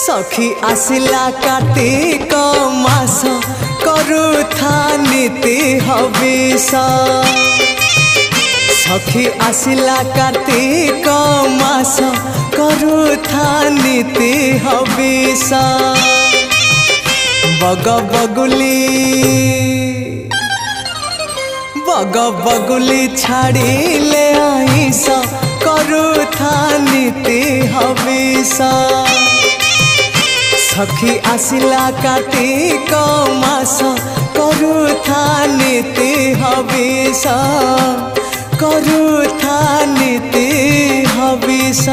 सखी आसिला कार्तिक मास करुथा नीति हविष सखी आसिला कार्तिक मास करुथा नीति हविष बग बगुली छाड़िले आईस करुथा नीति हविष सखी आसिला कार्तिक मास करुथा नीति हविष करुथा नीति हविष।